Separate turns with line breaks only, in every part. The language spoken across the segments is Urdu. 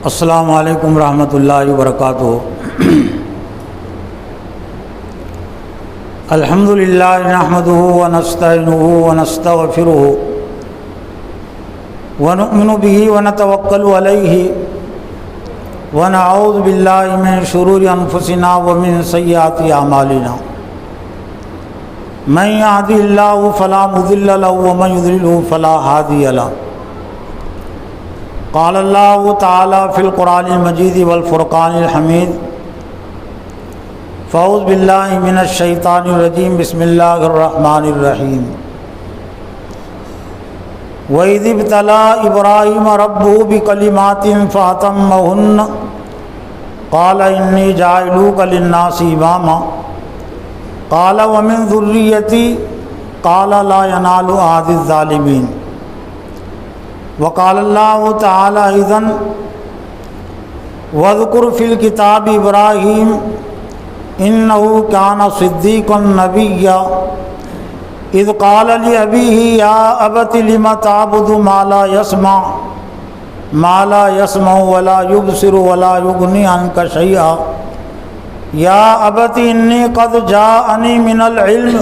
السلام علیکم ورحمۃ اللہ وبرکاتہ۔ الحمد للہ نحمدہ ونستعینہ ونستغفرہ ونؤمن بہ ونتوکل علیہ ونعوذ باللہ من شرور انفسنا ومن سیئات اعمالنا، من یہدہ اللہ فلا مضل لہ ومن یضلل فلا ہادی لہ۔ قال اللہ تعالی فی القرآن المجید والفرقان الحمید، فاعوذ باللہ من الشیطان الرجیم، بسم اللہ الرحمن الرحیم۔ وَإِذِ ابْتَلَىٰ إِبْرَاهِيمَ رَبُّهُ بِكَلِمَاتٍ فَأَتَمَّهُنَّ قَالَ إِنِّي جَاعِلُكَ لِلنَّاسِ إِمَامًا قَالَ وَمِن ذُرِّيَّتِي قَالَ لَا يَنَالُ عَهْدِ الظَّالِمِينَ۔ وقال اللہ تعالی اذن وَاذْكُرْ فِي الْكِتَابِ إِبْرَاهِيمَ إِنَّهُ كَانَ صِدِّيقًا نَبِيًّا اذ قال لأبيه يا أبت لم تعبد ما لا يسمع ولا يبصر ولا يغني عنك شيئا يا أبت إني قد جاءني من العلم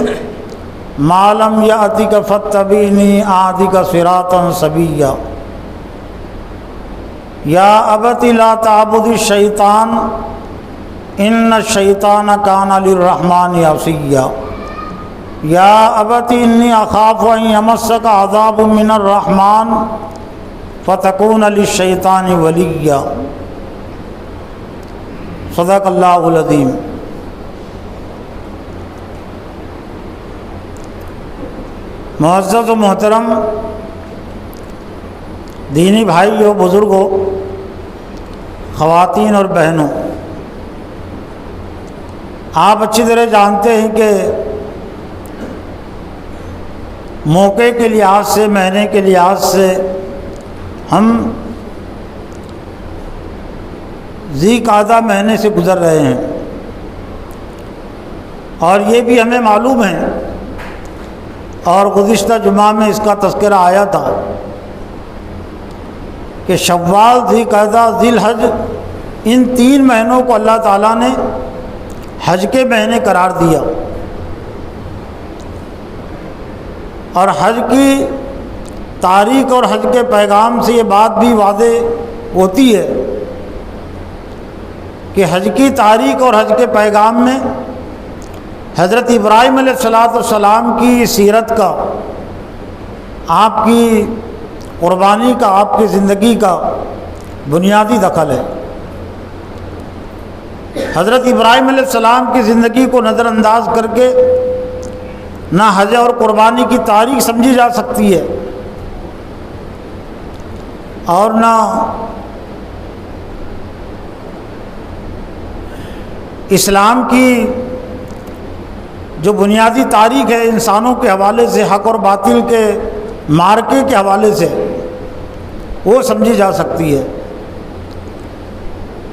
ما لم يأتك فاتبعني أهدك صراطا سويا يا أبت لا تعبد الشيطان إن الشيطان كان للرحمن عصيا یا ابت انی اخاف ان یمسک عذاب من الرحمن فتکون للشیطان ولیا۔ صدق اللہ العظیم۔ معزز و محترم دینی بھائیو، بزرگوں، خواتین اور بہنوں، آپ اچھی طرح جانتے ہیں کہ موقع کے لحاظ سے، مہینے کے لحاظ سے ہم ذی قعدہ مہینے سے گزر رہے ہیں، اور یہ بھی ہمیں معلوم ہے اور گزشتہ جمعہ میں اس کا تذکرہ آیا تھا کہ شوال، ذی قعدہ، ذی الحج، ان 3 مہینوں کو اللہ تعالیٰ نے حج کے مہینے قرار دیا، اور حج کی تاریخ اور حج کے پیغام سے یہ بات بھی واضح ہوتی ہے کہ حج کی تاریخ اور حج کے پیغام میں حضرت ابراہیم علیہ السلام کی سیرت کا، آپ کی قربانی کا، آپ کی زندگی کا بنیادی دخل ہے۔ حضرت ابراہیم علیہ السلام کی زندگی کو نظر انداز کر کے نہ حج اور قربانی کی تاریخ سمجھی جا سکتی ہے، اور نہ اسلام کی جو بنیادی تاریخ ہے انسانوں کے حوالے سے، حق اور باطل کے معرکے کے حوالے سے، وہ سمجھی جا سکتی ہے۔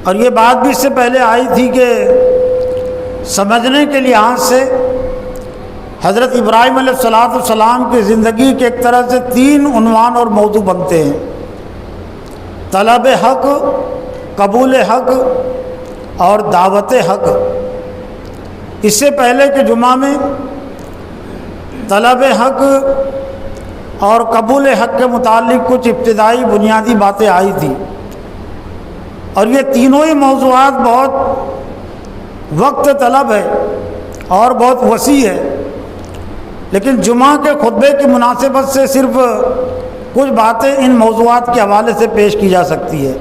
اور یہ بات بھی اس سے پہلے آئی تھی کہ سمجھنے کے لحاظ سے حضرت ابراہیم علیہ السلام کی زندگی کے ایک طرح سے 3 عنوان اور موضوع بنتے ہیں: طلب حق، قبول حق اور دعوت حق۔ اس سے پہلے کے جمعہ میں طلب حق اور قبول حق کے متعلق کچھ ابتدائی بنیادی باتیں آئی تھیں، اور یہ تینوں ہی موضوعات بہت وقت طلب ہے اور بہت وسیع ہے، لیکن جمعہ کے خطبے کی مناسبت سے صرف کچھ باتیں ان موضوعات کے حوالے سے پیش کی جا سکتی ہے۔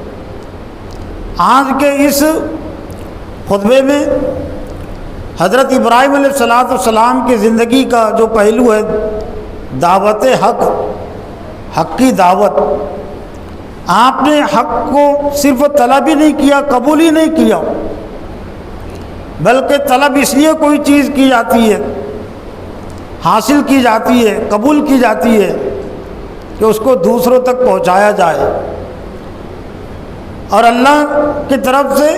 آج کے اس خطبے میں حضرت ابراہیم علیہ السلام کی زندگی کا جو پہلو ہے دعوت حق، حق کی دعوت، آپ نے حق کو صرف طلب ہی نہیں کیا، قبول ہی نہیں کیا، بلکہ طلب اس لیے کوئی چیز کی جاتی ہے، حاصل کی جاتی ہے، قبول کی جاتی ہے کہ اس کو دوسروں تک پہنچایا جائے، اور اللہ کی طرف سے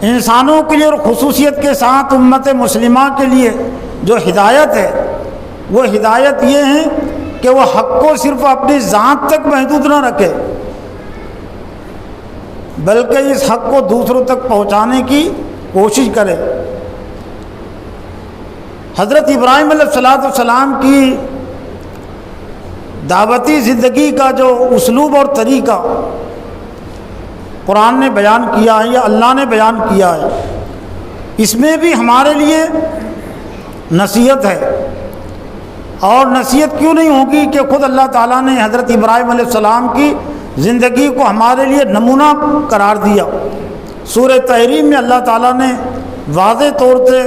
انسانوں کے لیے اور خصوصیت کے ساتھ امت مسلمہ کے لیے جو ہدایت ہے، وہ ہدایت یہ ہے کہ وہ حق کو صرف اپنی ذات تک محدود نہ رکھے، بلکہ اس حق کو دوسروں تک پہنچانے کی کوشش کرے۔ حضرت ابراہیم علیہ السلام کی دعوتی زندگی کا جو اسلوب اور طریقہ قرآن نے بیان کیا ہے یا اللہ نے بیان کیا ہے، اس میں بھی ہمارے لیے نصیحت ہے۔ اور نصیحت کیوں نہیں ہوگی کہ خود اللہ تعالیٰ نے حضرت ابراہیم علیہ السلام کی زندگی کو ہمارے لیے نمونہ قرار دیا۔ سورہ تحریم میں اللہ تعالیٰ نے واضح طور سے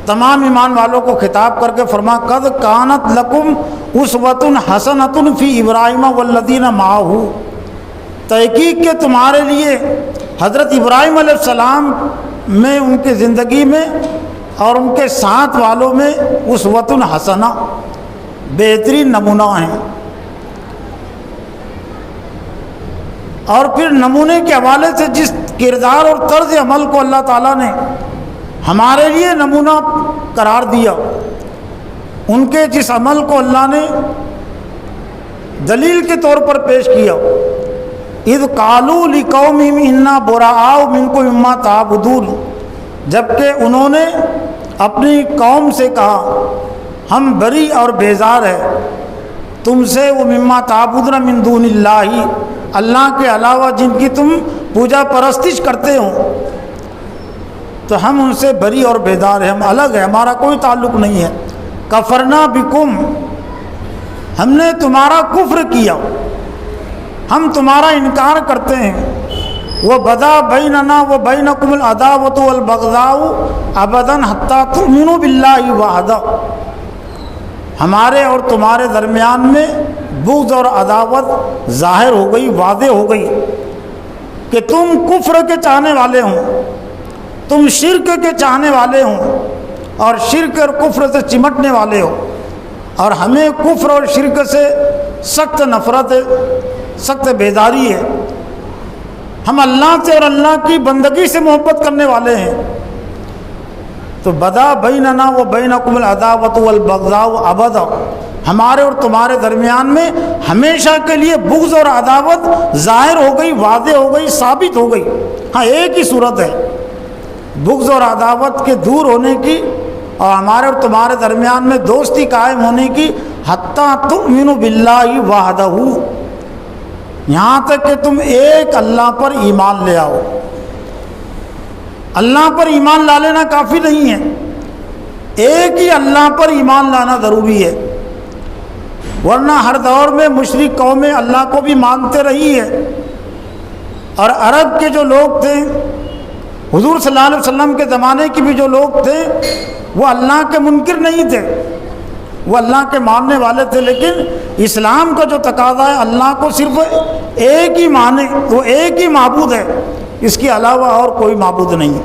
تمام ایمان والوں کو خطاب کر کے فرمایا قد کانت لکم اسوۃ حسنۃ فی ابراہیم والذین معہ، تحقیق کہ تمہارے لیے حضرت ابراہیم علیہ السلام میں، ان کی زندگی میں اور ان کے ساتھ والوں میں اسوۃ حسنہ، بہترین نمونہ ہیں۔ اور پھر نمونے کے حوالے سے جس کردار اور طرز عمل کو اللہ تعالیٰ نے ہمارے لیے نمونہ قرار دیا، ان کے جس عمل کو اللہ نے دلیل کے طور پر پیش کیا، اذ قالوا لقومہم انا براء منکم مما تعبدون، جبکہ انہوں نے اپنی قوم سے کہا ہم بری اور بیزار ہیں تم سے، وہ مما تعبدون من دون اللہ، اللہ کے علاوہ جن کی تم پوجا پرستش کرتے ہو، تو ہم ان سے بری اور بیدار ہیں، ہم الگ ہیں، ہمارا کوئی تعلق نہیں ہے۔ کفرنا بکم، ہم نے تمہارا کفر کیا، ہم تمہارا انکار کرتے ہیں۔ وبدا بیننا وبینکم العداوۃ والبغضاء ابدا حتی تؤمنوا باللہ وحدہ، ہمارے اور تمہارے درمیان میں بغض اور عداوت ظاہر ہو گئی، واضح ہو گئی کہ تم کفر کے چاہنے والے ہوں، تم شرک کے چاہنے والے ہوں اور شرک اور کفر سے چمٹنے والے ہو، اور ہمیں کفر اور شرک سے سخت نفرت ہے، سخت بیداری ہے، ہم اللہ سے اور اللہ کی بندگی سے محبت کرنے والے ہیں۔ تو بدا بیننا و بینکم العداوۃ والبغضاء ابدا، ہمارے اور تمہارے درمیان میں ہمیشہ کے لیے بغض اور عداوت ظاہر ہو گئی، واضح ہو گئی، ثابت ہو گئی۔ ہاں ایک ہی صورت ہے بغض اور عداوت کے دور ہونے کی اور ہمارے اور تمہارے درمیان میں دوستی قائم ہونے کی، حتیٰ تؤمنوا باللہ وحدہ، یہاں تک کہ تم ایک اللہ پر ایمان لے آؤ۔ اللہ پر ایمان لا لینا کافی نہیں ہے، ایک ہی اللہ پر ایمان لانا ضروری ہے، ورنہ ہر دور میں مشرک قومیں اللہ کو بھی مانتے رہی ہے، اور عرب کے جو لوگ تھے، حضور صلی اللہ علیہ وسلم کے زمانے کی بھی جو لوگ تھے، وہ اللہ کے منکر نہیں تھے، وہ اللہ کے ماننے والے تھے، لیکن اسلام کا جو تقاضا ہے اللہ کو صرف ایک ہی مانے، وہ ایک ہی معبود ہے، اس کے علاوہ اور کوئی معبود نہیں۔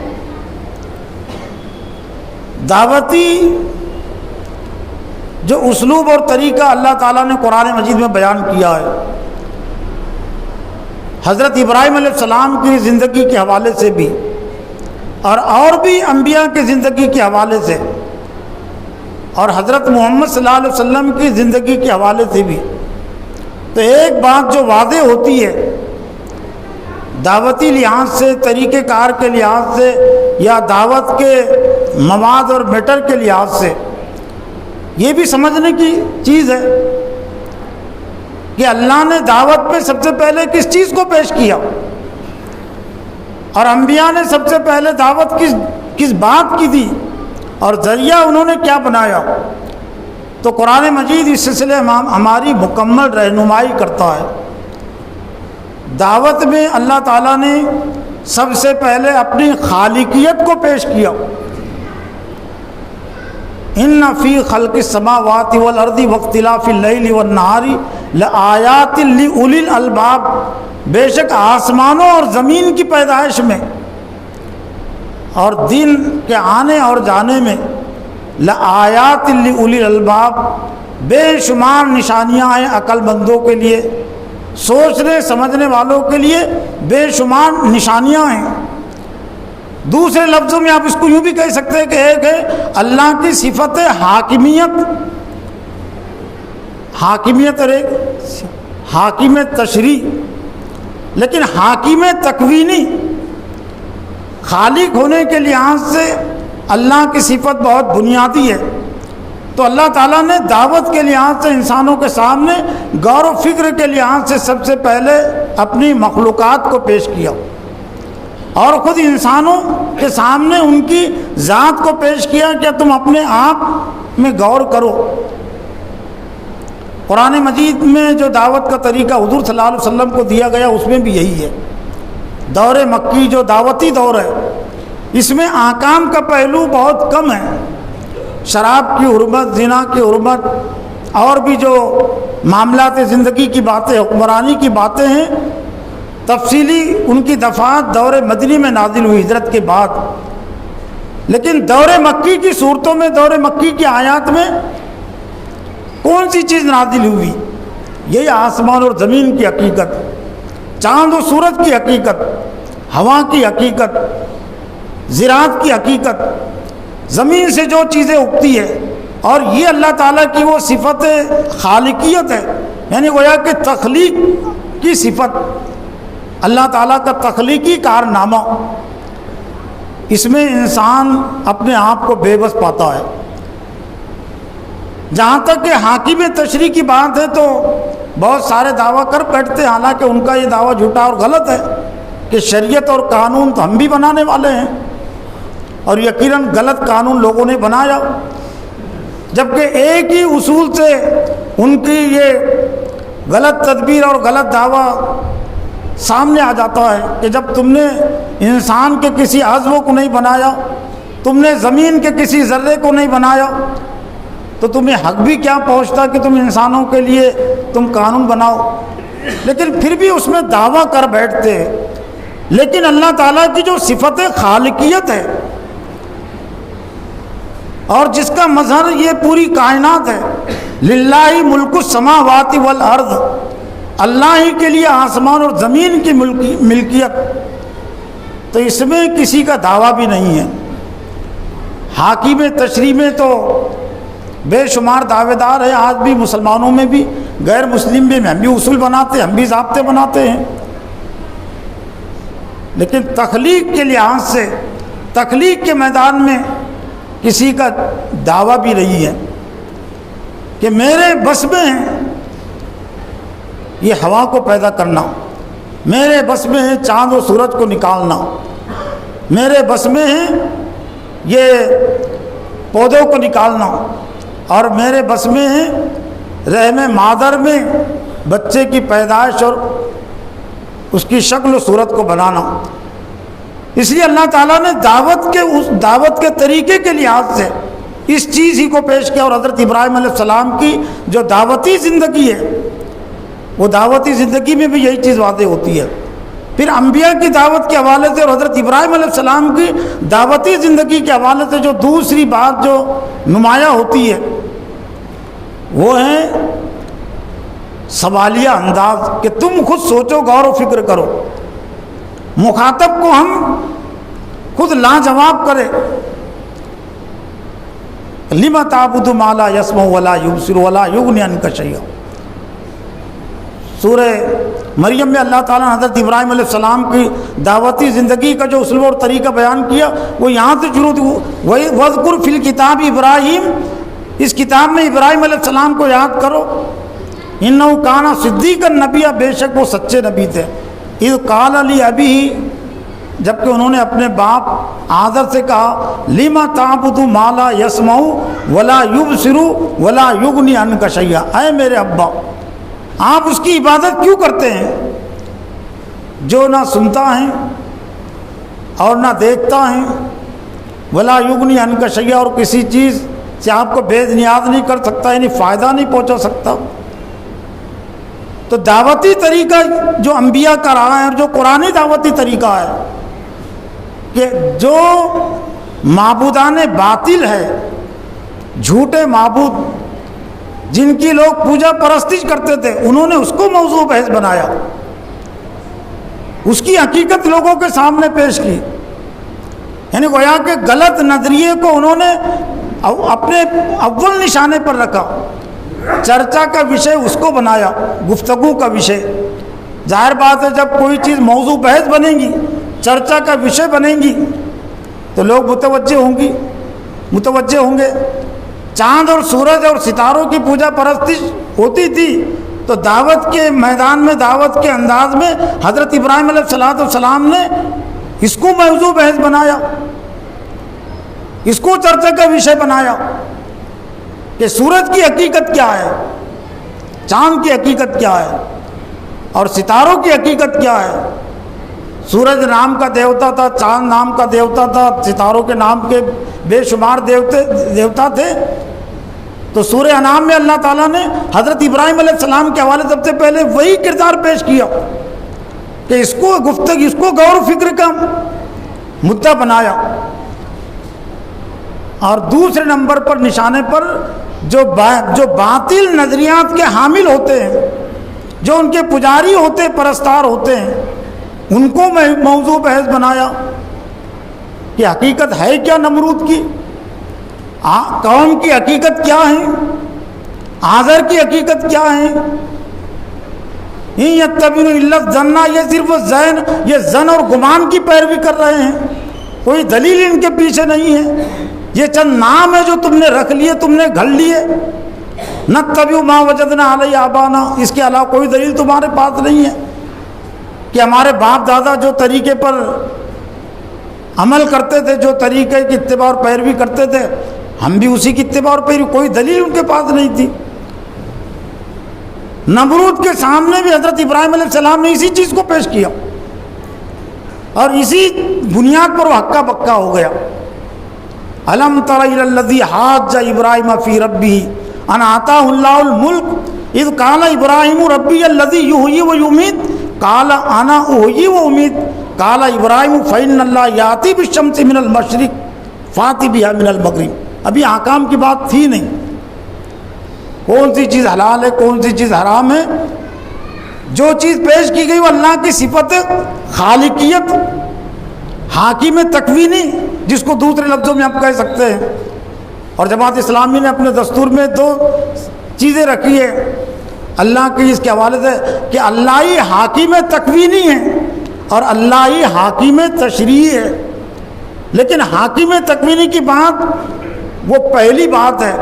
دعوتی جو اسلوب اور طریقہ اللہ تعالیٰ نے قرآن مجید میں بیان کیا ہے، حضرت ابراہیم علیہ السلام کی زندگی کے حوالے سے بھی اور بھی انبیاء کی زندگی کے حوالے سے، اور حضرت محمد صلی اللہ علیہ وسلم کی زندگی کے حوالے سے بھی، تو ایک بات جو واضح ہوتی ہے دعوتی لحاظ سے، طریقہ کار کے لحاظ سے، یا دعوت کے مواد اور میٹر کے لحاظ سے، یہ بھی سمجھنے کی چیز ہے کہ اللہ نے دعوت میں سب سے پہلے کس چیز کو پیش کیا، اور انبیاء نے سب سے پہلے دعوت کس بات کی تھی، اور ذریعہ انہوں نے کیا بنایا۔ تو قرآن مجید اس سلسلے میں ہماری مکمل رہنمائی کرتا ہے۔ دعوت میں اللہ تعالیٰ نے سب سے پہلے اپنی خالقیت کو پیش کیا، ان فی خلق السماوات والارض واختلاف اللیل والنہار لآیات لأولی الالباب، بے شک آسمانوں اور زمین کی پیدائش میں اور دن کے آنے اور جانے میں لآیات لأولی الالباب، بے شمار نشانیاں ہیں عقل مندوں کے لیے، سوچنے سمجھنے والوں کے لیے بے شمار نشانیاں ہیں۔ دوسرے لفظوں میں آپ اس کو یوں بھی کہہ سکتے ہیں کہ ایک ہے اللہ کی صفت حاکمیت، حاکمیت اور ایک حاکم تشریع، لیکن حاکم تکوینی، خالق ہونے کے لحاظ سے اللہ کی صفت بہت بنیادی ہے، تو اللہ تعالیٰ نے دعوت کے لحاظ سے انسانوں کے سامنے غور و فکر کے لحاظ سے سب سے پہلے اپنی مخلوقات کو پیش کیا، اور خود انسانوں کے سامنے ان کی ذات کو پیش کیا کہ تم اپنے آپ میں غور کرو۔ قرآن مجید میں جو دعوت کا طریقہ حضور صلی اللہ علیہ وسلم کو دیا گیا اس میں بھی یہی ہے۔ دور مکی جو دعوتی دور ہے، اس میں احکام کا پہلو بہت کم ہے، شراب کی حرمت، زنا کی حرمت، اور بھی جو معاملات زندگی کی باتیں، حکمرانی کی باتیں ہیں، تفصیلی ان کی دفعات دور مدنی میں نازل ہوئی ہجرت کے بعد۔ لیکن دور مکی کی صورتوں میں، دور مکی کی آیات میں کون سی چیز نازل ہوئی؟ یہی آسمان اور زمین کی حقیقت، چاند و سورج کی حقیقت، ہوا کی حقیقت، زراعت کی حقیقت، زمین سے جو چیزیں اگتی ہے، اور یہ اللہ تعالیٰ کی وہ صفت خالقیت ہے، یعنی گویا کہ تخلیق کی صفت، اللہ تعالیٰ کا تخلیقی کارنامہ، اس میں انسان اپنے آپ کو بے بس پاتا ہے۔ جہاں تک کہ حاکم تشریع کی بات ہے تو بہت سارے دعویٰ کر بیٹھتے ہیں، حالانکہ ان کا یہ دعویٰ جھوٹا اور غلط ہے کہ شریعت اور قانون تو ہم بھی بنانے والے ہیں، اور یقیناً غلط قانون لوگوں نے بنایا، جبکہ ایک ہی اصول سے ان کی یہ غلط تدبیر اور غلط دعویٰ سامنے آ جاتا ہے کہ جب تم نے انسان کے کسی عضو کو نہیں بنایا، تم نے زمین کے کسی ذرے کو نہیں بنایا، تو تمہیں حق بھی کیا پہنچتا کہ تم انسانوں کے لیے تم قانون بناؤ؟ لیکن پھر بھی اس میں دعویٰ کر بیٹھتے ہیں۔ لیکن اللہ تعالیٰ کی جو صفت خالقیت ہے، اور جس کا مظہر یہ پوری کائنات ہے، للہ ملک السماوات والارض، اللہ ہی کے لیے آسمان اور زمین کی ملکیت، تو اس میں کسی کا دعویٰ بھی نہیں ہے۔ حاکم تشریع میں تو بے شمار دعوے دار ہیں، آج بھی مسلمانوں میں بھی، غیر مسلم بھی، ہم بھی اصول بناتے ہیں، ہم بھی ضابطے بناتے ہیں، لیکن تخلیق کے لحاظ سے، تخلیق کے میدان میں کسی کا دعویٰ بھی نہیں ہے کہ میرے بس میں ہے یہ ہوا کو پیدا کرنا، میرے بس میں ہے چاند و سورج کو نکالنا، میرے بس میں ہے یہ پودوں کو نکالنا، اور میرے بس میں ہے رحم مادر میں بچے کی پیدائش اور اس کی شکل و صورت کو بنانا۔ اس لیے اللہ تعالیٰ نے دعوت کے طریقے کے لحاظ سے اس چیز ہی کو پیش کیا، اور حضرت ابراہیم علیہ السلام کی جو دعوتی زندگی ہے، وہ دعوتی زندگی میں بھی یہی چیز واضح ہوتی ہے۔ پھر انبیاء کی دعوت کے حوالے سے اور حضرت ابراہیم علیہ السلام کی دعوتی زندگی کے حوالے سے جو دوسری بات جو نمایاں ہوتی ہے وہ ہے سوالیہ انداز، کہ تم خود سوچو، غور و فکر کرو، مخاطب کو ہم خود لاجواب کرے، لم تعبد ما لا يسمع ولا يبصر ولا يغني عنك شيئا۔ سورہ مریم میں اللہ تعالیٰ نے حضرت ابراہیم علیہ السلام کی دعوتی زندگی کا جو اسلوب اور طریقہ بیان کیا وہ یہاں سے شروع وَاذْكُرْ فِي الْكِتَابِ ابراہیم، اس کتاب میں ابراہیم علیہ السلام کو یاد کرو، اِنَّهُ كَانَ صِدِّيقًا نبیًّا، بے شک وہ سچے نبی تھے، اِذْ قَالَ لِأَبِيهِ، جبکہ انہوں نے اپنے باپ آذر سے کہا، لِمَ تَعْبُدُ مَا لَا يَسْمَعُ وَلَا يُبْصِرُ وَلَا يُغْنِي عَنْكَ شَيْئًا، اے میرے ابا آپ اس کی عبادت کیوں کرتے ہیں جو نہ سنتا ہے اور نہ دیکھتا ہے، ولا یغنی عنک شیئا، اور کسی چیز سے آپ کو بے نیاز نہیں کر سکتا، یعنی فائدہ نہیں پہنچا سکتا۔ تو دعوتی طریقہ جو انبیاء کا رہا ہے اور جو قرآنی دعوتی طریقہ ہے کہ جو معبودان باطل ہے، جھوٹے معبود جن کی لوگ پوجا پرستش کرتے تھے، انہوں نے اس کو موضوع بحث بنایا، اس کی حقیقت لوگوں کے سامنے پیش کی، یعنی گویا کہ غلط نظریے کو انہوں نے اپنے اول نشانے پر رکھا، چرچا کا وشے اس کو بنایا، گفتگو کا وشے، ظاہر بات ہے جب کوئی چیز موضوع بحث بنے گی، چرچا کا وشے بنے گی، تو لوگ متوجہ ہوں گے۔ چاند اور سورج اور ستاروں کی پوجا پرستش ہوتی تھی، تو دعوت کے میدان میں، دعوت کے انداز میں حضرت ابراہیم علیہ السلام نے اس کو موضوع بحث بنایا، اس کو چرچا کا وشے بنایا کہ سورج کی حقیقت کیا ہے، چاند کی حقیقت کیا ہے، اور ستاروں کی حقیقت کیا ہے۔ سورج نام کا دیوتا تھا، چاند نام کا دیوتا تھا، ستاروں کے نام کے بے شمار دیوتا تھے۔ تو سورہ انعام میں اللہ تعالیٰ نے حضرت ابراہیم علیہ السلام کے حوالے سب سے پہلے وہی کردار پیش کیا کہ اس کو غور و فکر کا مدعا بنایا، اور دوسرے نمبر پر نشانے پر جو باطل نظریات کے حامل ہوتے ہیں، جو ان کے پجاری ہوتے، پرستار ہوتے ہیں، ان کو موضوع بحث بنایا کہ حقیقت ہے کیا نمرود کی، قوم کی حقیقت کیا ہے، آزر کی حقیقت کیا ہے۔ یتبعون الا الظن، یہ صرف یہ زن اور گمان کی پیروی کر رہے ہیں، کوئی دلیل ان کے پیچھے نہیں ہے، یہ چند نام ہے جو تم نے رکھ لیے، تم نے گھڑ لیے۔ نتبع ما وجدنا علیہ آبانا، اس کے علاوہ کوئی دلیل تمہارے پاس نہیں ہے کہ ہمارے باپ دادا جو طریقے پر عمل کرتے تھے، جو طریقے کی اتباع اور پیروی کرتے تھے، ہم بھی اسی کی اتباع اور پیروی، کوئی دلیل ان کے پاس نہیں تھی۔ نمرود کے سامنے بھی حضرت ابراہیم علیہ السلام نے اسی چیز کو پیش کیا، اور اسی بنیاد پر وہ ہکا بکا ہو گیا۔ الم تر الی الذی حاج ابراہیم فی ربہ ان آتاہ اللہ الملک اذ قال ابراہیم ربی الذی یحیی و یمیت قال انا احیی و امیت قال ابراہیم فإن اللہ یأتی بالشمس من المشرق فأت بہا من المغرب۔ ابھی احکام کی بات تھی نہیں، کون سی چیز حلال ہے، کون سی چیز حرام ہے۔ جو چیز پیش کی گئی وہ اللہ کی صفت خالقیت، حاکم تکوینی، جس کو دوسرے لفظوں میں ہم کہہ سکتے ہیں۔ اور جماعت اسلامی نے اپنے دستور میں دو چیزیں رکھی ہے اللہ کی اس کے حوالے سے، کہ اللہ ہی حاکم تکوینی ہے اور اللہ ہی حاکم تشریعی ہے۔ لیکن حاکم تکوینی کی بات وہ پہلی بات ہے،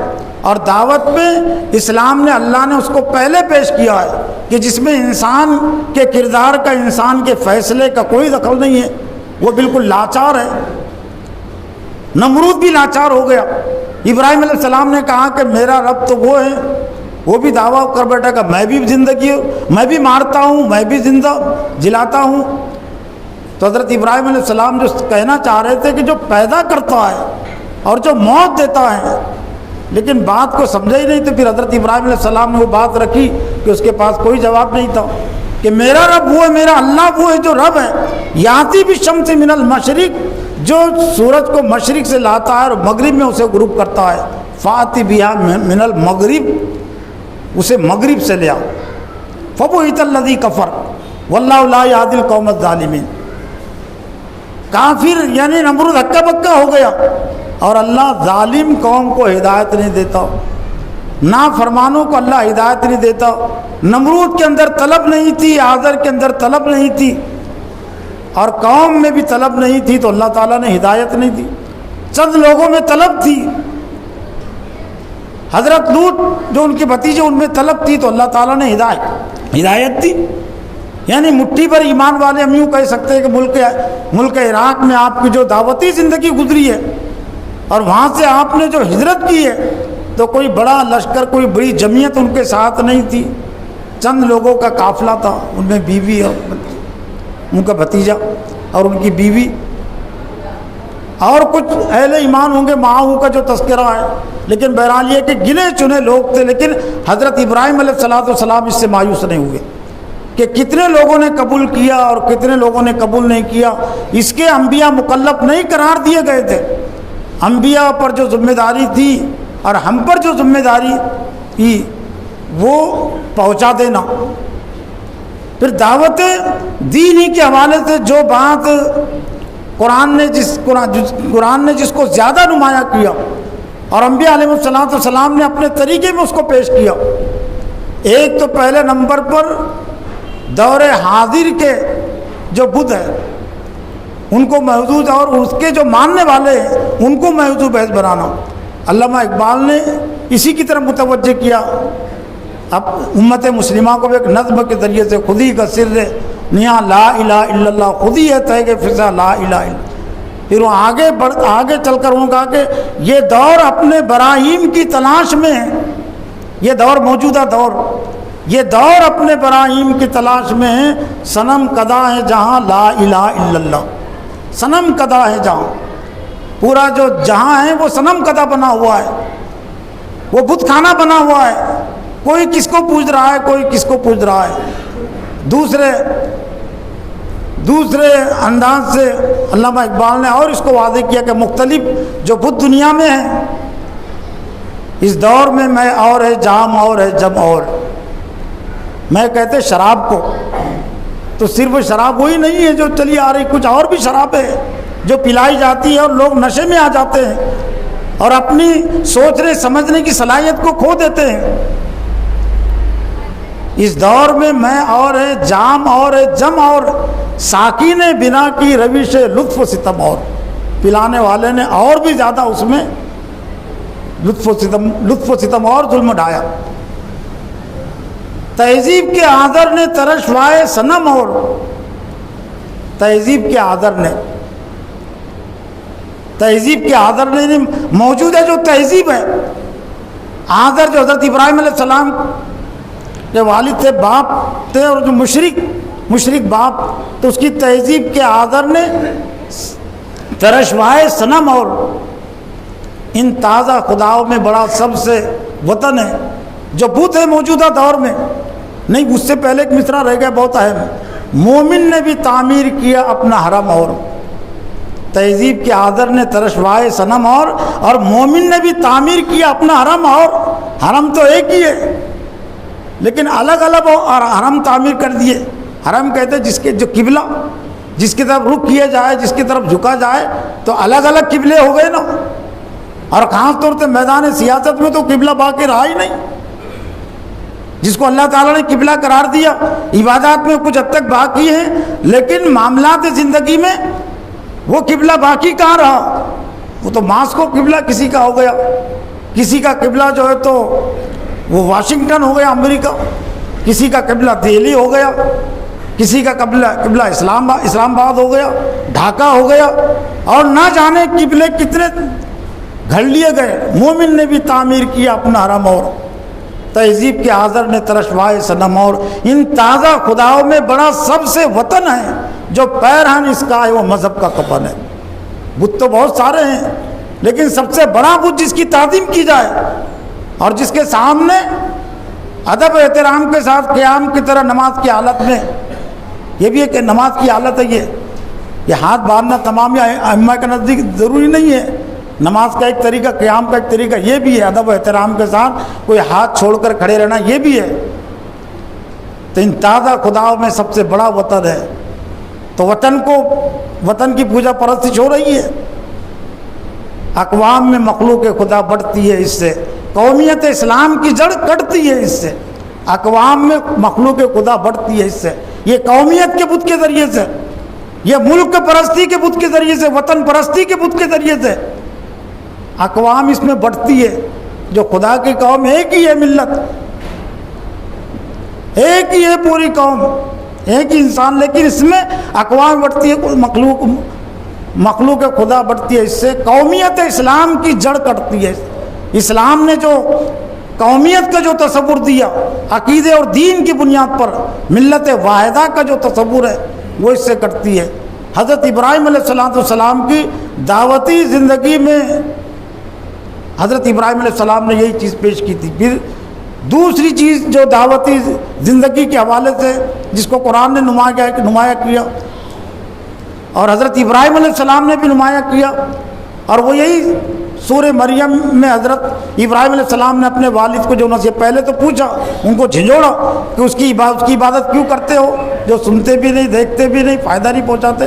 اور دعوت میں اسلام نے، اللہ نے اس کو پہلے پیش کیا ہے کہ جس میں انسان کے کردار کا، انسان کے فیصلے کا کوئی دخل نہیں ہے، وہ بالکل لاچار ہے۔ نمرود بھی لاچار ہو گیا۔ ابراہیم علیہ السلام نے کہا کہ میرا رب تو وہ ہے، وہ بھی دعویٰ کر بیٹھا کہ میں بھی زندگی، میں بھی مارتا ہوں، میں بھی زندہ جلاتا ہوں۔ تو حضرت ابراہیم علیہ السلام جو کہنا چاہ رہے تھے کہ جو پیدا کرتا ہے اور جو موت دیتا ہے، لیکن بات کو سمجھا ہی نہیں۔ تو پھر حضرت ابراہیم علیہ السلام نے وہ بات رکھی کہ اس کے پاس کوئی جواب نہیں تھا کہ میرا رب وہ ہے، میرا اللہ وہ ہے جو رب ہے۔ یاتی بالشمس من المشرق، جو سورج کو مشرق سے لاتا ہے اور مغرب میں اسے غروب کرتا ہے۔ فاتی بہا من المغرب، اسے مغرب سے لیا۔ فبہت الذی کفر واللہ لا یہدی القوم الظالمین۔ کافر یعنی نمرود ہکا بکا ہو گیا، اور اللہ ظالم قوم کو ہدایت نہیں دیتا، نافرمانوں کو اللہ ہدایت نہیں دیتا۔ نمرود کے اندر طلب نہیں تھی، آزر کے اندر طلب نہیں تھی، اور قوم میں بھی طلب نہیں تھی، تو اللہ تعالیٰ نے ہدایت نہیں دی۔ چند لوگوں میں طلب تھی، حضرت لوط جو ان کے بھتیجے، ان میں طلب تھی، تو اللہ تعالیٰ نے ہدایت دی۔ یعنی مٹھی پر ایمان والے ہم یوں کہہ سکتے ہیں کہ ملک عراق میں آپ کی جو دعوتی زندگی گزری ہے، اور وہاں سے آپ نے جو ہجرت کی ہے، تو کوئی بڑا لشکر، کوئی بڑی جمعیت ان کے ساتھ نہیں تھی، چند لوگوں کا قافلہ تھا، ان میں بیوی اور ان کا بھتیجا اور ان کی بیوی، اور کچھ اہل ایمان ہوں گے معاہوں کا جو تذکرہ ہے، لیکن بہرحال یہ کہ گنے چنے لوگ تھے۔ لیکن حضرت ابراہیم علیہ السلام اس سے مایوس نہیں ہوئے کہ کتنے لوگوں نے قبول کیا اور کتنے لوگوں نے قبول نہیں کیا۔ اس کے انبیاء مکلف نہیں قرار دیے گئے تھے، انبیاء پر جو ذمہ داری تھی اور ہم پر جو ذمہ داری تھی وہ پہنچا دینا۔ پھر دعوت دینی کے حوالے سے جو بات قرآن نے جس کو زیادہ نمایاں کیا، اور انبیاء علیہ السلام نے اپنے طریقے میں اس کو پیش کیا۔ ایک تو پہلے نمبر پر دور حاضر کے جو بت ہیں ان کو محدود اور اس کے جو ماننے والے ہیں ان کو محدود بحث بنانا. علامہ اقبال نے اسی کی طرف متوجہ کیا. اب امت مسلمہ کو ایک نظم کے ذریعے سے خودی کا سر نیا لا الہ الا اللہ خودی ہے تہ کہ فضا لا الہ الا. پھر وہ آگے چل کر انہوں نے کہا کہ یہ دور اپنے براہیم کی تلاش میں ہے. یہ دور موجودہ دور یہ دور اپنے براہیم کی تلاش میں ہے. صنم کدا ہے جہاں لا الہ الا اللہ. صنم کدا ہے جہاں پورا جو جہاں ہے وہ صنم کدا بنا ہوا ہے. وہ بت خانہ بنا ہوا ہے. کوئی کس کو پوج رہا ہے کوئی کس کو پوج رہا ہے. دوسرے انداز سے علامہ اقبال نے اور اس کو واضح کیا کہ مختلف جو بت دنیا میں ہیں اس دور میں اور ہے جام اور ہے جم اور. میں کہتے شراب کو تو صرف شراب وہی نہیں ہے جو چلی آ رہی, کچھ اور بھی شراب ہے جو پلائی جاتی ہے اور لوگ نشے میں آ جاتے ہیں اور اپنی سوچنے سمجھنے کی صلاحیت کو کھو دیتے ہیں. اس دور میں اور ہے جام اور ہے جم اور. ساقی نے بنا کی روش لطف و ستم اور. پلانے والے نے اور بھی زیادہ اس میں لطف و ستم اور ظلم ڈھایا. تہذیب کے آدر نے ترشوائے صنم اور. تہذیب کے آدر نے موجود ہے جو تہذیب ہے. آدر جو حضرت ابراہیم علیہ السلام کے والد تھے, باپ تھے, اور جو مشرک باپ, تو اس کی تہذیب کے آدر نے ترشوائے صنم اور. ان تازہ خداؤں میں بڑا سب سے وطن ہے جو بت ہے موجودہ دور میں. نہیں, اس سے پہلے ایک مصرع رہ گیا بہت اہم. مومن نے بھی تعمیر کیا اپنا حرم اور. تہذیب کے آدر نے ترشوائے صنم اور مومن نے بھی تعمیر کیا اپنا حرم اور. حرم تو ایک ہی ہے لیکن الگ الگ حرم تعمیر کر دیے. حرم کہتے جس کے جو قبلہ جس کی طرف رخ کیا جائے جس کی طرف جھکا جائے تو الگ الگ قبلے ہو گئے نا. اور خاص طور سے میدان سیاست میں تو قبلہ باقی رہا ہی نہیں. جس کو اللہ تعالیٰ نے قبلہ قرار دیا, عبادات میں کچھ حد تک باقی ہیں لیکن معاملات زندگی میں وہ قبلہ باقی کہاں رہا. وہ تو ماسکو کو قبلہ کسی کا ہو گیا, کسی کا قبلہ جو ہے تو وہ واشنگٹن ہو گیا امریکہ, کسی کا قبلہ دہلی ہو گیا, کسی کا قبلہ اسلام آباد ہو گیا, ڈھاکہ ہو گیا, اور نہ جانے قبلے کتنے گھڑ لیے گئے. مومن نے بھی تعمیر کیا اپنا حرم اور. تہذیب کے آذر نے ترشوائے صنم اور. ان تازہ خداؤں میں بڑا سب سے وطن ہے جو پیرہن اس کا ہے وہ مذہب کا کفن ہے. بت تو بہت سارے ہیں لیکن سب سے بڑا بت جس کی تعظیم کی جائے اور جس کے سامنے ادب احترام کے ساتھ قیام کی طرح نماز کی حالت میں, یہ بھی ہے کہ نماز کی حالت ہے یہ ہاتھ باندھنا تمام ائمہ کے نزدیک ضروری نہیں ہے. نماز کا ایک طریقہ, قیام کا ایک طریقہ یہ بھی ہے, ادب و احترام کے ساتھ کوئی ہاتھ چھوڑ کر کھڑے رہنا یہ بھی ہے. تو ان تازہ خداؤں میں سب سے بڑا وطن ہے. تو وطن کی پوجا پرستش ہو رہی ہے. اقوام میں مخلوق خدا بڑھتی ہے اس سے, قومیت اسلام کی جڑ کٹتی ہے اس سے. اقوام میں مخلوق خدا بڑھتی ہے اس سے. یہ قومیت کے بت کے ذریعے سے, یہ ملک پرستی کے بت کے ذریعے سے, وطن پرستی کے بت کے ذریعے سے اقوام اس میں بڑھتی ہے. جو خدا کی قوم ایک ہی ہے, ملت ایک ہی ہے, پوری قوم ایک ہی انسان, لیکن اس میں اقوام بڑھتی ہے, مخلوق خدا بڑھتی ہے. اس سے قومیت اسلام کی جڑ کٹتی ہے. اسلام نے جو قومیت کا جو تصور دیا عقیدے اور دین کی بنیاد پر, ملت واحدہ کا جو تصور ہے وہ اس سے کٹتی ہے. حضرت ابراہیم علیہ السلام کی دعوتی زندگی میں حضرت ابراہیم علیہ السلام نے یہی چیز پیش کی تھی. پھر دوسری چیز جو دعوتی زندگی کے حوالے سے جس کو قرآن نے نمایاں کیا اور حضرت ابراہیم علیہ السلام نے بھی نمایاں کیا, اور وہ یہی سورہ مریم میں حضرت ابراہیم علیہ السلام نے اپنے والد کو جو نصیحت پہلے تو پوچھا, ان کو جھنجھوڑا کہ اس کی عبادت کیوں کرتے ہو جو سنتے بھی نہیں, دیکھتے بھی نہیں, فائدہ نہیں پہنچاتے.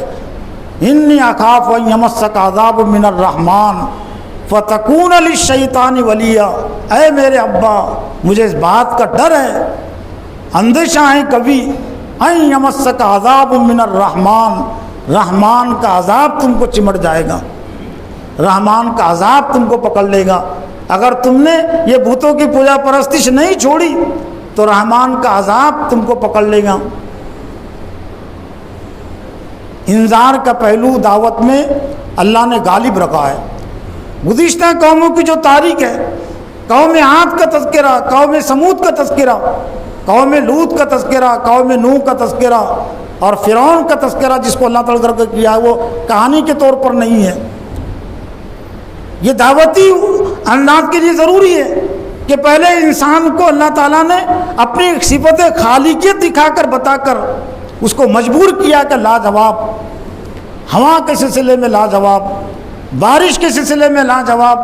انی اخاف ان یمسک عذاب من الرحمن فتکون للشیطان ولیا. اے میرے ابا, مجھے اس بات کا ڈر ہے, اندیشہ ہے کبھی ان یمسک عذاب من الرحمن، رحمان کا عذاب تم کو چمٹ جائے گا، رحمان کا عذاب تم کو پکڑ لے گا۔ اگر تم نے یہ بتوں کی پوجا پرستش نہیں چھوڑی تو رحمان کا عذاب تم کو پکڑ لے گا۔ انذار کا پہلو دعوت میں اللہ نے غالب رکھا ہے۔ گزشتہ قوموں کی جو تاریخ ہے، قوم عاد کا تذکرہ، قوم سمود کا تذکرہ، قوم لوط کا تذکرہ، قوم نوح کا تذکرہ اور فرعون کا تذکرہ جس کو اللہ تعالیٰ نے کیا ہے، وہ کہانی کے طور پر نہیں ہے۔ یہ دعوتی انداز کے لیے ضروری ہے کہ پہلے انسان کو اللہ تعالیٰ نے اپنی صفت خالقیت دکھا کر بتا کر اس کو مجبور کیا کہ لاجواب، ہوا کے سلسلے میں لاجواب، بارش کے سلسلے میں لاجواب،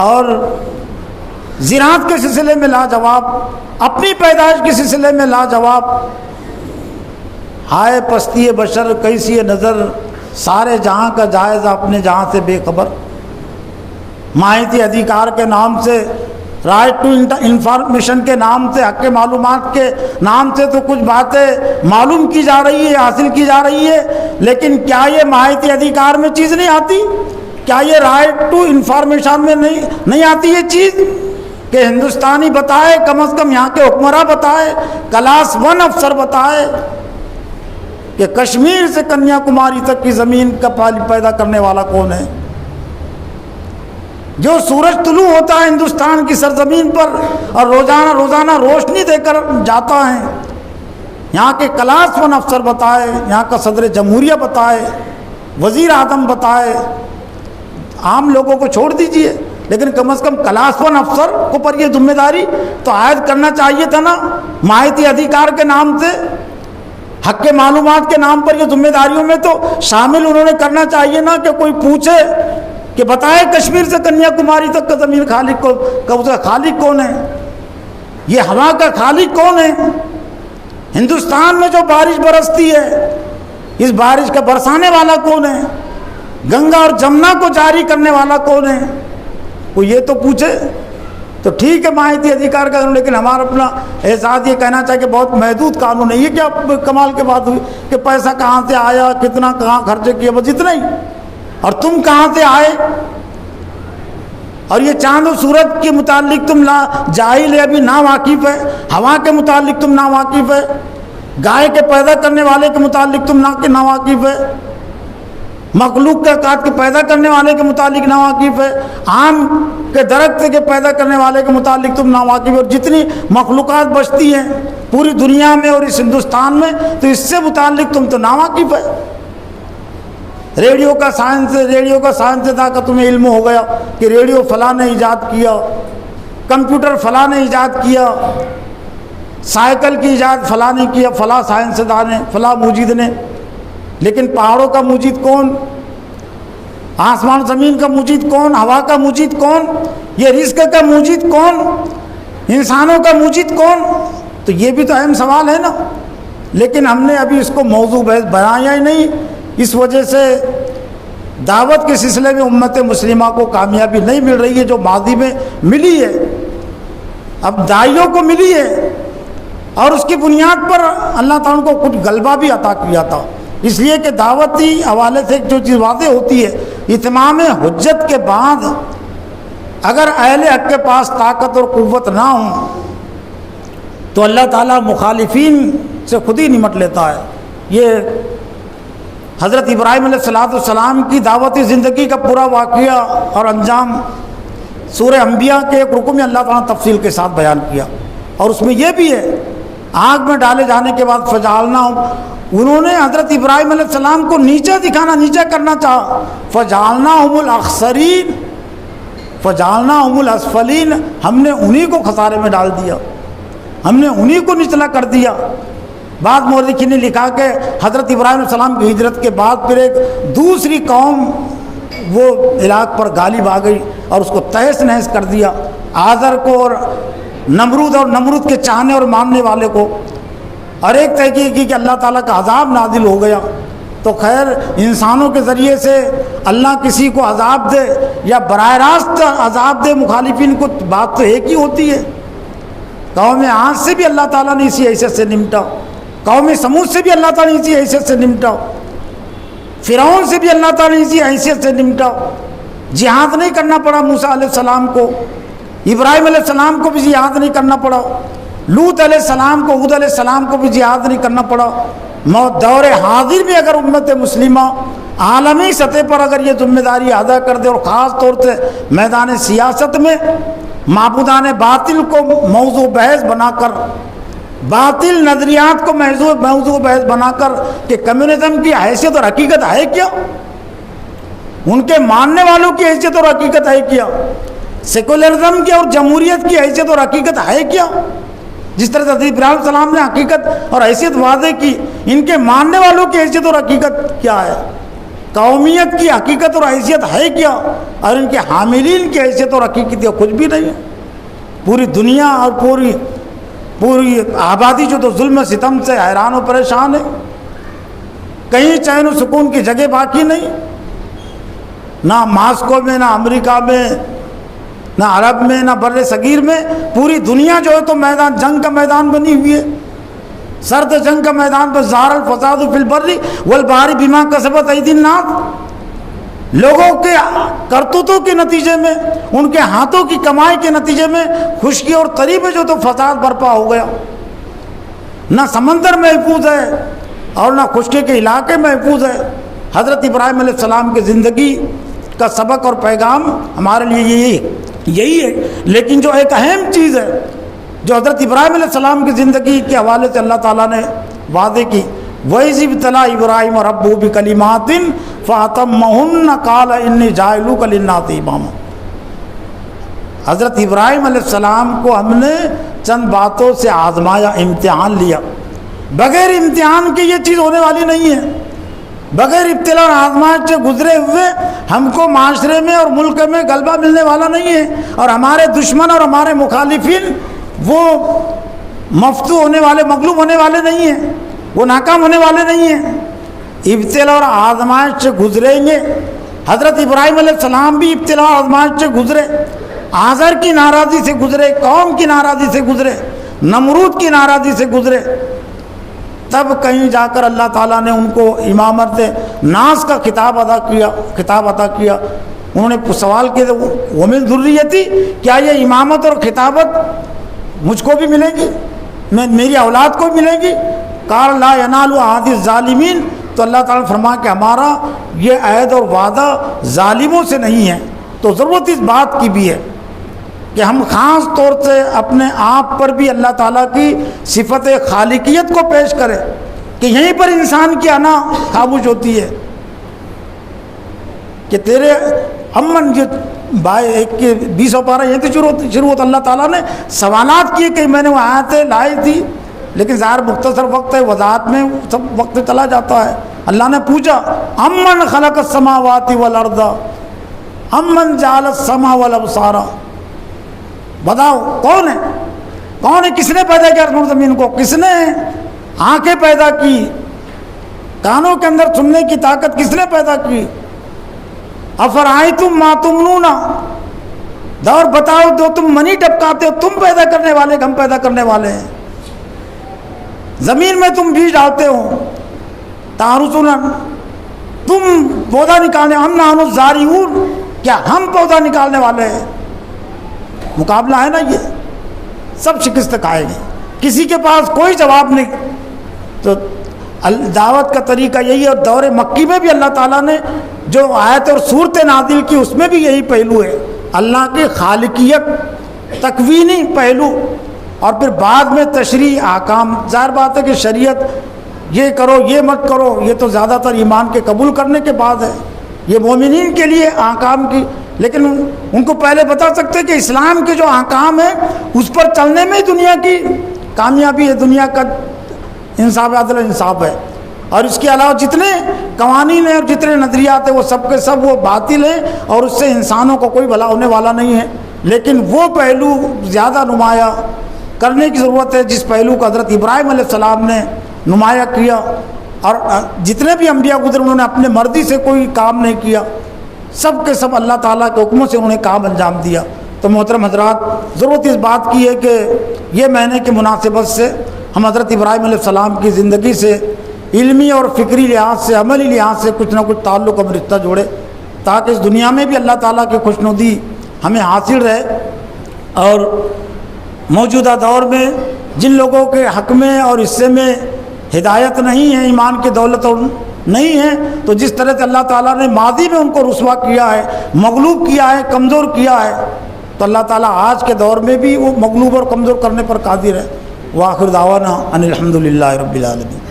اور زراعت کے سلسلے میں لاجواب، اپنی پیدائش کے سلسلے میں لاجواب۔ ہائے پستی بشر کیسی نظر، سارے جہاں کا جائزہ اپنے جہاں سے بے خبر۔ ماہیتی ادھیکار کے نام سے، رائٹ ٹو انفارمیشن کے نام سے، حق معلومات کے نام سے تو کچھ باتیں معلوم کی جا رہی ہے، حاصل کی جا رہی ہے، لیکن کیا یہ ماہیتی ادھیکار میں چیز نہیں آتی؟ کیا یہ رائٹ ٹو انفارمیشن میں نہیں آتی یہ چیز کہ ہندوستانی بتائے، کم از کم یہاں کے حکمراں بتائے، کلاس 1 افسر بتائے کہ کشمیر سے کنیا کماری تک کی زمین کا پیدا کرنے والا کون ہے؟ جو سورج طلوع ہوتا ہے ہندوستان کی سرزمین پر اور روزانہ روشنی دے کر جاتا ہے، یہاں کے کلاس 1 افسر بتائے، یہاں کا صدر جمہوریہ بتائے، وزیر اعظم بتائے، عام لوگوں کو چھوڑ دیجئے، لیکن کم از کم کلاس 1 افسر کو پر یہ ذمہ داری تو عائد کرنا چاہیے تھا نا۔ ماہیتی ادھیکار کے نام سے، حق کے معلومات کے نام پر یہ ذمہ داریوں میں تو شامل انہوں نے کرنا چاہیے نا کہ کوئی پوچھے کہ بتائے کشمیر سے کنیا کماری تک کا زمین خالق کو اس کا خالق کون ہے؟ یہ ہوا کا خالق کون ہے؟ ہندوستان میں جو بارش برستی ہے، اس بارش کا برسانے والا کون ہے؟ گنگا اور جمنا کو جاری کرنے والا کون ہے؟ کوئی یہ تو پوچھے تو ٹھیک ہے ماہیتی ادھیکار کا قانون، لیکن ہمارا اپنا احساس یہ کہنا چاہیے کہ بہت محدود قانون ہے۔ یہ کیا کمال کے بات ہوئی کہ پیسہ کہاں سے آیا، کتنا کہاں خرچ کیا، بس اتنا ہی، اور تم کہاں سے آئے؟ اور یہ چاند و سورج کے متعلق تم جاہل ہے، ابھی نا واقف ہے، ہوا کے متعلق تم نا واقف ہے، گائے کے پیدا کرنے والے کے متعلق تم نا واقف ہے، مخلوق کا کاٹ کے پیدا کرنے والے کے متعلق نا واقف ہے، آم کے درخت کے پیدا کرنے والے کے متعلق تم نا واقف ہے، اور جتنی مخلوقات بچتی ہیں پوری دنیا میں اور اس ہندوستان میں تو اس سے متعلق تم تو نا واقف ہے۔ ریڈیو کا سائنس تھا کہ تمہیں علم ہو گیا کہ ریڈیو فلاں نے ایجاد کیا، کمپیوٹر فلاں نے ایجاد کیا، سائیکل کی ایجاد فلاں نے کیا، فلاں سائنسداں نے، فلاں موجد نے، لیکن پہاڑوں کا موجد کون؟ آسمان زمین کا موجد کون؟ ہوا کا موجد کون؟ یہ رزق کا موجد کون؟ انسانوں کا موجد کون؟ تو یہ بھی تو اہم سوال ہے نا، لیکن ہم نے ابھی اس کو موضوع بحث بنایا ہی نہیں۔ اس وجہ سے دعوت کے سلسلے میں امت مسلمہ کو کامیابی نہیں مل رہی ہے جو ماضی میں ملی ہے، اب داعیوں کو ملی ہے، اور اس کی بنیاد پر اللہ تعالیٰ کو کچھ غلبہ بھی عطا کیا تھا۔ اس لیے کہ دعوتی حوالے سے جو چیز واضح ہوتی ہے، اتمام حجت کے بعد اگر اہل حق کے پاس طاقت اور قوت نہ ہوں تو اللہ تعالیٰ مخالفین سے خود ہی نمٹ لیتا ہے۔ یہ حضرت ابراہیم علیہ السلام کی دعوتی زندگی کا پورا واقعہ اور انجام سورہ انبیاء کے ایک رکو میں اللہ تعالیٰ نے تفصیل کے ساتھ بیان کیا، اور اس میں یہ بھی ہے آگ میں ڈالے جانے کے بعد فجعلنا، انہوں نے حضرت ابراہیم علیہ السلام کو نیچے کرنا چاہا، فجعلناہم الاخسرین، فجعلناہم الاسفلین، ہم نے انہی کو خسارے میں ڈال دیا، ہم نے انہی کو نچلا کر دیا۔ بعض مورخین نے لکھا کہ حضرت ابراہیم علیہ السلام کی ہجرت کے بعد پھر ایک دوسری قوم وہ علاق پر غالب آ گئی اور اس کو تہس نہس کر دیا، آزر کو اور نمرود کے چاہنے اور ماننے والے کو، اور ایک تحقیق کی کہ اللہ تعالیٰ کا عذاب نازل ہو گیا۔ تو خیر انسانوں کے ذریعے سے اللہ کسی کو عذاب دے یا براہ راست عذاب دے مخالفین کو، بات تو ایک ہی ہوتی ہے۔ قوم عاد سے بھی اللہ تعالیٰ نے اسی حیثیت سے نمٹا، قوم سمود سے بھی اللہ تعالیٰ نے اسی حیثیت سے نمٹا، فرعون سے بھی اللہ تعالیٰ نے اسی حیثیت سے نمٹا۔ جہاد نہیں کرنا پڑا موسیٰ علیہ السلام کو، ابراہیم علیہ السلام کو بھی جہاد نہیں کرنا پڑا، لوط علیہ السلام کو، ہود علیہ السلام کو بھی جہاد نہیں کرنا پڑا۔ دور حاضر میں اگر امت مسلمہ عالمی سطح پر اگر یہ ذمہ داری ادا کر دے، اور خاص طور سے میدان سیاست میں معبودان باطل کو موضوع بحث بنا کر، باطل نظریات کو موضوع بحث بنا کر کہ کمیونزم کی حیثیت اور حقیقت ہے کیا، ان کے ماننے والوں کی حیثیت اور حقیقت ہے کیا، سیکولرزم کی اور جمہوریت کی حیثیت اور حقیقت ہے کیا، جس طرح حضرت ابراہیم علیہ السلام نے حقیقت اور حیثیت واضح کی، ان کے ماننے والوں کی حیثیت اور حقیقت کیا ہے، قومیت کی حقیقت اور حیثیت ہے کیا، اور ان کے حاملین کی حیثیت اور حقیقت کچھ بھی نہیں ہے۔ پوری دنیا اور پوری آبادی جو تو ظلم و ستم سے حیران و پریشان ہے، کہیں چین و سکون کی جگہ باقی نہیں، نہ ماسکو میں، نہ امریکہ میں، نہ عرب میں، نہ بر صغیر میں، پوری دنیا جو ہے تو میدان جنگ کا میدان بنی ہوئی ہے، سرد جنگ کا میدان پر۔ ظہر الفساد فی البر والبحر بما کسبت ایدی الناس، لوگوں کے کرتوتوں کے نتیجے میں، ان کے ہاتھوں کی کمائی کے نتیجے میں خشکی اور تری میں جو تو فساد برپا ہو گیا، نہ سمندر محفوظ ہے اور نہ خشکی کے علاقے محفوظ ہے۔ حضرت ابراہیم علیہ السلام کی زندگی کا سبق اور پیغام ہمارے لیے یہی ہے۔ لیکن جو ایک اہم چیز ہے جو حضرت ابراہیم علیہ السلام کی زندگی کے حوالے سے اللہ تعالیٰ نے وعدے کی، وَإِذِ ابْتَلَىٰ إِبْرَاهِيمَ رَبُّهُ بِكَلِمَاتٍ فَأَتَمَّهُنَّ قَالَ إِنِّي جَاعِلُكَ لِلنَّاسِ إِمَامًا۔ حضرت ابراہیم علیہ السلام کو ہم نے چند باتوں سے آزمایا، امتحان لیا۔ بغیر امتحان کے یہ چیز ہونے والی نہیں ہے، بغیر ابتلا اور آزمائش سے گزرے ہوئے ہم کو معاشرے میں اور ملک میں غلبہ ملنے والا نہیں ہے، اور ہمارے دشمن اور ہمارے مخالفین وہ مفتو ہونے والے، مغلوب ہونے والے نہیں ہیں، وہ ناکام ہونے والے نہیں ہیں۔ ابتلا اور آزمائش سے گزریں گے۔ حضرت ابراہیم علیہ السلام بھی ابتلا اور آزمائش سے گزرے، آزر کی ناراضی سے گزرے، قوم کی ناراضی سے گزرے، نمرود کی ناراضی سے گزرے، تب کہیں جا کر اللہ تعالیٰ نے ان کو امامت ناز کا خطاب عطا کیا۔ انہوں نے سوال کیا وَمِن ذُرِّيَّتِي، کیا یہ امامت اور خطابت مجھ کو بھی ملے گی، میری اولاد کو بھی ملے گی؟ قَالَ لَا يَنَالُ عَهْدِ الظَّالِمِينَ، تو اللہ تعالیٰ نے فرمایا کہ ہمارا یہ عہد اور وعدہ ظالموں سے نہیں ہے۔ تو ضرورت اس بات کی بھی ہے کہ ہم خاص طور سے اپنے آپ پر بھی اللہ تعالیٰ کی صفت خالقیت کو پیش کریں کہ یہیں پر انسان کی انا خاموش ہوتی ہے کہ تیرے امن جو ایک 20 پارہ یہیں سے شروع ہوتا۔ اللہ تعالیٰ نے سوالات کیے کہ میں نے وہ آیتیں لائی تھی، لیکن ظاہر مختصر وقت ہے، وضاحت میں سب وقت چلا جاتا ہے۔ اللہ نے پوچھا امن خلق السماوات والارض امن جعل السمع والابصار، بتاؤ کون ہے، کس نے پیدا کیا آسمان زمین کو، کس نے آنکھیں پیدا کی، کانوں کے اندر سننے کی طاقت کس نے پیدا کی؟ افرائیتم ما تمنون، دور بتاؤ جو تم منی ٹپکاتے ہو، تم پیدا کرنے والے، ہم پیدا کرنے والے ہیں۔ زمین میں تم بیج ڈالتے ہو، تارسون، تم پودا نکالنے، ہم نحن الزارعون، کیا ہم پودا نکالنے والے ہیں؟ مقابلہ ہے نا، یہ سب شکست کھائے گے، کسی کے پاس کوئی جواب نہیں۔ تو دعوت کا طریقہ یہی ہے، اور دور مکی میں بھی اللہ تعالیٰ نے جو آیت اور صورت نازل کی اس میں بھی یہی پہلو ہے، اللہ کی خالقیت، تکوینی پہلو، اور پھر بعد میں تشریع احکام۔ ظاہر بات ہے کہ شریعت یہ کرو یہ مت کرو، یہ تو زیادہ تر ایمان کے قبول کرنے کے بعد ہے، یہ مومنین کے لیے احکام کی، لیکن ان کو پہلے بتا سکتے کہ اسلام کے جو احکام ہیں اس پر چلنے میں دنیا کی کامیابی ہے، دنیا کا انصاف، عدل انصاف ہے۔ اور اس کے علاوہ جتنے قوانین ہیں اور جتنے نظریات ہیں وہ سب کے سب وہ باطل ہیں، اور اس سے انسانوں کو کوئی بھلا ہونے والا نہیں ہے۔ لیکن وہ پہلو زیادہ نمایاں کرنے کی ضرورت ہے جس پہلو کو حضرت ابراہیم علیہ السلام نے نمایاں کیا، اور جتنے بھی انبیاء گزرے انہوں نے اپنے مرضی سے کوئی کام نہیں کیا، سب کے سب اللہ تعالیٰ کے حکموں سے انہوں نے کام انجام دیا۔ تو محترم حضرات، ضرورت اس بات کی ہے کہ یہ مہینے کی مناسبت سے ہم حضرت ابراہیم علیہ السلام کی زندگی سے علمی اور فکری لحاظ سے، عملی لحاظ سے کچھ نہ کچھ تعلق اور رشتہ جوڑے، تاکہ اس دنیا میں بھی اللہ تعالیٰ کی خوشنودی ہمیں حاصل رہے، اور موجودہ دور میں جن لوگوں کے حق میں اور حصے میں ہدایت نہیں ہے، ایمان کی دولت اور نہیں ہے، تو جس طرح سے اللہ تعالیٰ نے ماضی میں ان کو رسوا کیا ہے، مغلوب کیا ہے، کمزور کیا ہے، تو اللہ تعالیٰ آج کے دور میں بھی وہ مغلوب اور کمزور کرنے پر قادر ہے۔ وآخر دعوانا ان الحمد للہ رب العالمین۔